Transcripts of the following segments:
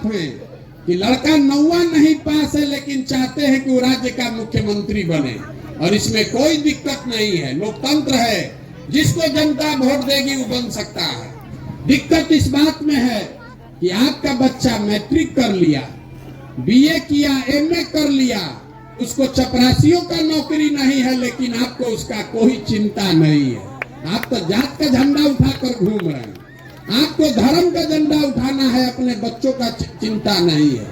हैं कि लड़का 9वां नहीं पास है लेकिन चाहते हैं कि वो राज्य का मुख्यमंत्री बने, और इसमें कोई दिक्कत नहीं है। लोकतंत्र है, जिसको जनता वोट देगी वो बन सकता है। दिक्कत इस बात में है कि आपका बच्चा मैट्रिक कर लिया, बीए किया, एमए कर लिया, उसको चपरासियों का नौकरी नहीं है, लेकिन आपको उसका कोई चिंता नहीं है। आप तो जात का झंडा उठाकर घूम रहे हैं, आपको धर्म का झंडा उठाना है, अपने बच्चों का चिंता नहीं है।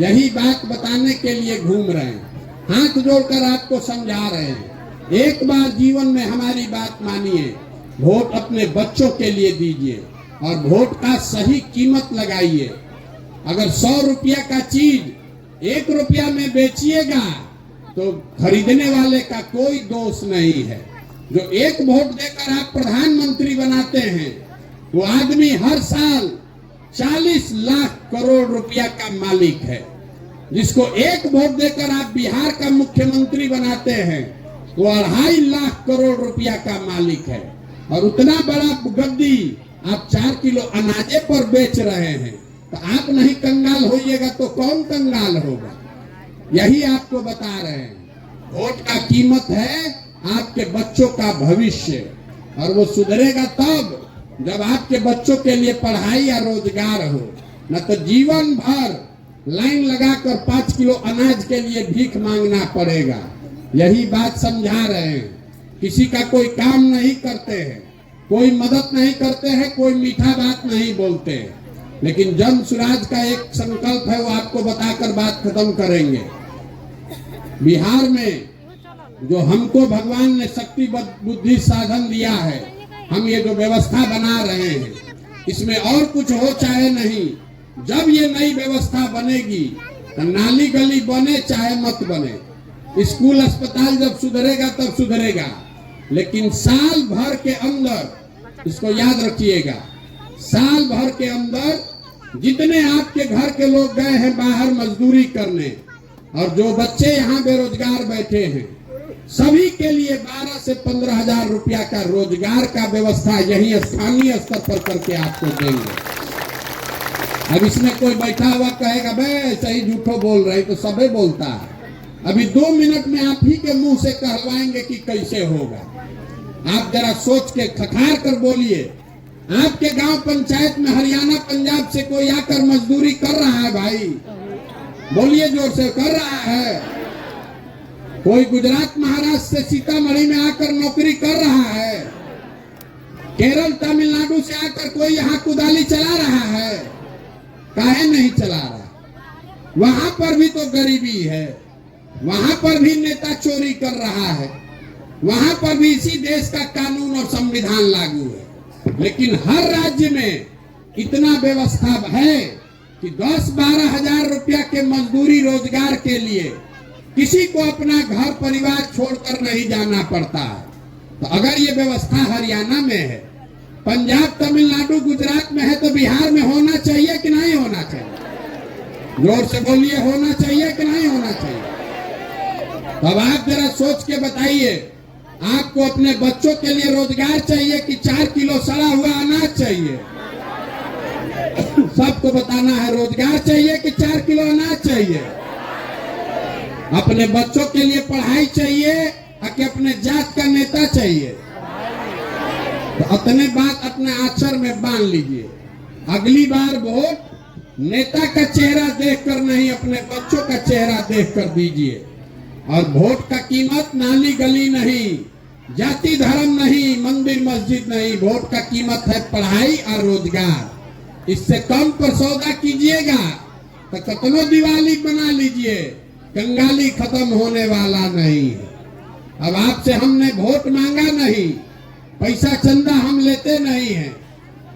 यही बात बताने के लिए घूम रहे हैं, हाथ जोड़कर आपको समझा रहे हैं। एक बार जीवन में हमारी बात मानिए, वोट अपने बच्चों के लिए दीजिए और वोट का सही कीमत लगाइए। अगर 100 रुपया का चीज 1 रुपया में बेचिएगा तो खरीदने वाले का कोई दोष नहीं है। जो एक वोट देकर आप प्रधानमंत्री बनाते हैं, वो आदमी हर साल 40 लाख करोड़ रुपया का मालिक है। जिसको एक वोट देकर आप बिहार का मुख्यमंत्री बनाते हैं, वो 2.5 लाख करोड़ रुपया का मालिक है। और उतना बड़ा गद्दी आप 4 किलो अनाजे पर बेच रहे हैं, तो आप नहीं कंगाल होइएगा तो कौन कंगाल होगा? यही आपको बता रहे हैं। वोट का कीमत है आपके बच्चों का भविष्य, और वो सुधरेगा तब जब आपके बच्चों के लिए पढ़ाई या रोजगार हो। न तो जीवन भर लाइन लगाकर 5 किलो अनाज के लिए भीख मांगना पड़ेगा। यही बात समझा रहे हैं। किसी का कोई काम नहीं करते हैं, कोई मदद नहीं करते हैं, कोई मीठा बात नहीं बोलते हैं, लेकिन जन स्वराज का एक संकल्प है, वो आपको बताकर बात खत्म करेंगे। बिहार में जो हमको भगवान ने शक्ति बुद्धि साधन दिया है, हम ये जो व्यवस्था बना रहे हैं, इसमें और कुछ हो चाहे नहीं, जब ये नई व्यवस्था बनेगी तो नाली गली बने चाहे मत बने, स्कूल अस्पताल जब सुधरेगा तब सुधरेगा, लेकिन साल भर के अंदर, इसको याद रखिएगा, साल भर के अंदर जितने आपके घर के लोग गए हैं बाहर मजदूरी करने, और जो बच्चे यहाँ बेरोजगार बैठे हैं, सभी के लिए 12 से 15 हजार रुपया का रोजगार का व्यवस्था यही स्थानीय स्तर पर करके आपको देंगे। अब इसमें कोई बैठा हुआ कहेगा बे सही झूठो बोल रहे, तो सबे बोलता है। अभी 2 मिनट में आप ही के मुंह से कहलवाएंगे कि कैसे होगा। आप जरा सोच के खखार कर बोलिए। आपके गांव पंचायत में हरियाणा पंजाब से कोई आकर मजदूरी कर रहा है? भाई बोलिए जोर से, कर रहा है? कोई गुजरात महाराष्ट्र से सीतामढ़ी में आकर नौकरी कर रहा है? केरल तमिलनाडु से आकर कोई यहाँ कुदाली चला रहा है? काहे नहीं चला रहा? वहां पर भी तो गरीबी है, वहां पर भी नेता चोरी कर रहा है, वहां पर भी इसी देश का कानून और संविधान लागू है। लेकिन हर राज्य में इतना व्यवस्था है कि 10-12 हजार रुपया के मजदूरी रोजगार के लिए किसी को अपना घर परिवार छोड़कर नहीं जाना पड़ता है। तो अगर ये व्यवस्था हरियाणा में है, पंजाब तमिलनाडु गुजरात में है, तो बिहार में होना चाहिए कि नहीं होना चाहिए? जोर से बोलिए, होना चाहिए कि नहीं होना चाहिए? अब आप जरा सोच के बताइए, आपको अपने बच्चों के लिए रोजगार चाहिए कि 4 किलो सड़ा हुआ अनाज चाहिए? सबको बताना है, रोजगार चाहिए कि 4 किलो अनाज चाहिए? अपने बच्चों के लिए पढ़ाई चाहिए कि अपने जात का नेता चाहिए? तो अपने बात अपने आचर में बांध लीजिए। अगली बार वोट नेता का चेहरा देखकर नहीं, अपने बच्चों का चेहरा देखकर दीजिए। और वोट का कीमत नाली गली नहीं, जाति धर्म नहीं, मंदिर मस्जिद नहीं, वोट का कीमत है पढ़ाई और रोजगार। इससे कम पर सौदा कीजिएगा तो कितनों दिवाली बना लीजिए, कंगाली खत्म होने वाला नहीं है। अब आपसे हमने वोट मांगा नहीं, पैसा चंदा हम लेते नहीं हैं,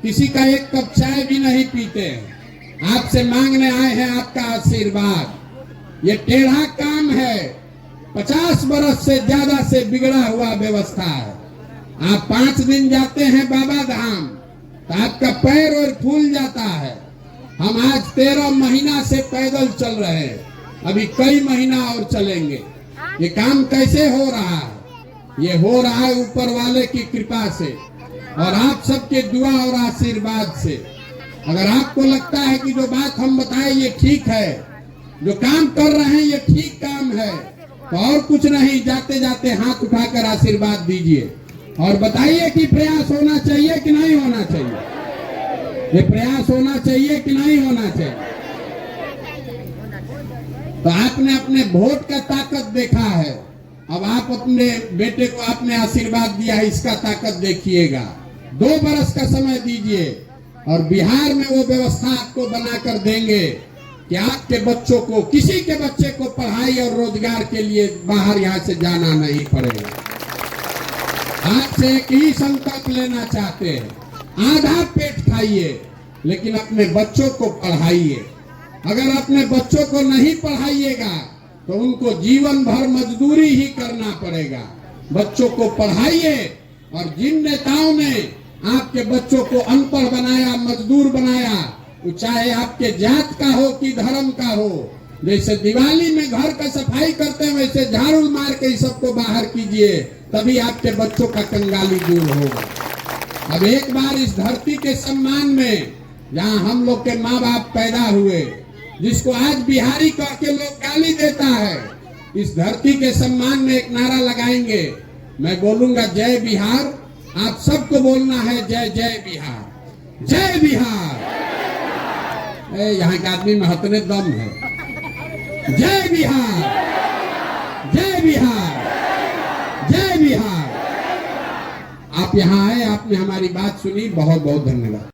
किसी का एक कप चाय भी नहीं पीते हैं, आपसे मांगने आए हैं आपका आशीर्वाद। ये टेढ़ा काम है, 50 बरस से ज्यादा से बिगड़ा हुआ व्यवस्था है। आप 5 दिन जाते हैं बाबा धाम तो आपका पैर और फूल जाता है। हम आज 13 महीना से पैदल चल रहे हैं, अभी कई महीना और चलेंगे। ये काम कैसे हो रहा है? ये हो रहा है ऊपर वाले की कृपा से और आप सबके दुआ और आशीर्वाद से। अगर आपको लगता है कि जो बात हम बताए ये ठीक है, जो काम कर रहे हैं ये ठीक काम है, तो और कुछ नहीं, जाते जाते हाथ उठाकर आशीर्वाद दीजिए और बताइए कि प्रयास होना चाहिए कि नहीं होना चाहिए, ये प्रयास होना चाहिए कि नहीं होना चाहिए। तो आपने अपने वोट का ताकत देखा है, अब आप अपने बेटे को आपने आशीर्वाद दिया है, इसका ताकत देखिएगा। 2 बरस का समय दीजिए और बिहार में वो व्यवस्था आपको बनाकर देंगे कि आपके बच्चों को, किसी के बच्चे को पढ़ाई और रोजगार के लिए बाहर यहाँ से जाना नहीं पड़ेगा। आपसे एक ही संकल्प लेना चाहते हैं, आधा पेट खाइए लेकिन अपने बच्चों को पढ़ाइए। अगर अपने बच्चों को नहीं पढ़ाइएगा तो उनको जीवन भर मजदूरी ही करना पड़ेगा। बच्चों को पढ़ाइए, और जिन नेताओं ने आपके बच्चों को अनपढ़ बनाया, मजदूर बनाया, वो चाहे आपके जात का हो कि धर्म का हो, जैसे दिवाली में घर का सफाई करते हैं वैसे झाड़ू मार के सबको बाहर कीजिए, तभी आपके बच्चों का कंगाली दूर होगा। अब एक बार इस धरती के सम्मान में, जहाँ हम लोग के माँ बाप पैदा हुए, जिसको आज बिहारी कह के लोग गाली देता है, इस धरती के सम्मान में एक नारा लगाएंगे। मैं बोलूंगा जय बिहार, आप सबको बोलना है जय जय बिहार, जय बिहार। यहाँ के आदमी में हतने दम है। जय बिहार, जय बिहार, जय बिहार। आप यहाँ आए, आपने हमारी बात सुनी, बहुत बहुत धन्यवाद।